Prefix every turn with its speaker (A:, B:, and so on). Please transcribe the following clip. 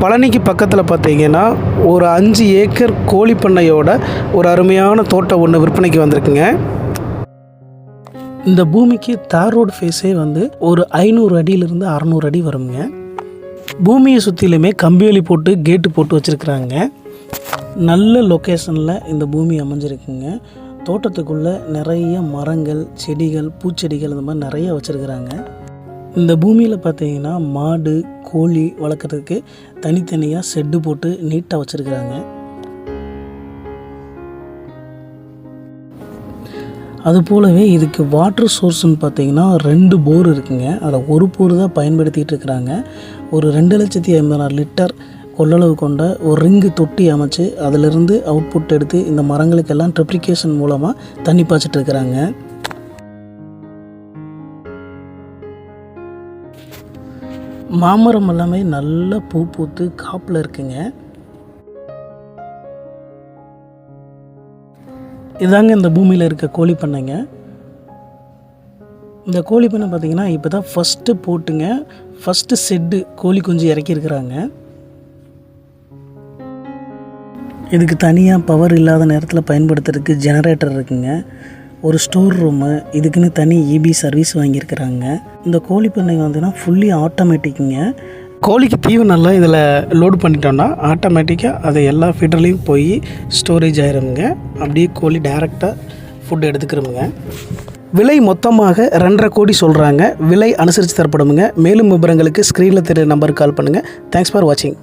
A: பழனிக்கு பக்கத்தில் பார்த்தீங்கன்னா ஒரு 5 ஏக்கர் கோழி பண்ணையோட ஒரு அருமையான தோட்டம் ஒன்று விற்பனைக்கு வந்திருக்குங்க. இந்த பூமிக்கு தார் ரோடு ஃபேஸே வந்து ஒரு 500 அடியிலிருந்து 600 அடி வருங்க. பூமியை சுற்றிலுமே கம்பிவேலி போட்டு கேட்டு போட்டு வச்சுருக்குறாங்க. நல்ல லொக்கேஷனில் இந்த பூமி அமைஞ்சிருக்குங்க. தோட்டத்துக்குள்ளே நிறைய மரங்கள், செடிகள், பூச்செடிகள் இந்த மாதிரி நிறைய வச்சுருக்குறாங்க. இந்த பூமியில் பார்த்தீங்கன்னா மாடு, கோழி வளர்க்குறதுக்கு தனித்தனியாக ஷெட்டு போட்டு நீட்டாக வச்சுருக்குறாங்க. அது போலவே இதுக்கு வாட்டர் சோர்ஸ்னு பார்த்தீங்கன்னா 2 போர் இருக்குங்க. அதில் ஒரு போர் தான் பயன்படுத்திகிட்டு இருக்கிறாங்க. ஒரு 2,50,000 லிட்டர் கொள்ளளவு கொண்ட ஒரு ரிங்கு தொட்டி அமைச்சு அதிலிருந்து அவுட்புட் எடுத்து இந்த மரங்களுக்கெல்லாம் ட்ரிப்ளிகேஷன் மூலமாக தண்ணி பாய்ச்சிட்டு இருக்கிறாங்க. மாமரம் எல்லாமே நல்லா பூ பூத்து காப்பில் இருக்குங்க. இதாங்க இந்த பூமியில் இருக்க கோழி பண்ணைங்க. இந்த கோழி பண்ணை பார்த்திங்கன்னா இப்போ தான் ஃபஸ்ட்டு போட்டுங்க. ஃபஸ்ட்டு ஷெட்டு கோழி குஞ்சு இறக்கியிருக்கிறாங்க. இதுக்கு தனியாக பவர் இல்லாத நேரத்தில் பயன்படுத்துறதுக்கு ஜெனரேட்டர் இருக்குங்க. ஒரு ஸ்டோர் ரூமு, இதுக்குன்னு தனி இபி சர்வீஸ் வாங்கியிருக்கிறாங்க. இந்த கோழி பண்ணை வந்துன்னா ஃபுல்லி ஆட்டோமேட்டிக்குங்க. கோழிக்கு தீவனம்லாம் இதில் லோடு பண்ணிட்டோன்னா ஆட்டோமேட்டிக்காக அது எல்லா ஃபீடர்லேயும் போய் ஸ்டோரேஜ் ஆயிருங்க. அப்படியே கோழி டைரெக்டாக ஃபுட் எடுத்துக்கிறோமுங்க. விலை மொத்தமாக 2.5 கோடி சொல்கிறாங்க. விலை அனுசரித்து தரப்படுமுங்க. மேலும் விவரங்களுக்கு ஸ்க்ரீனில் தெரிய நம்பருக்கு கால் பண்ணுங்கள். தேங்க்ஸ் ஃபார் வாட்சிங்.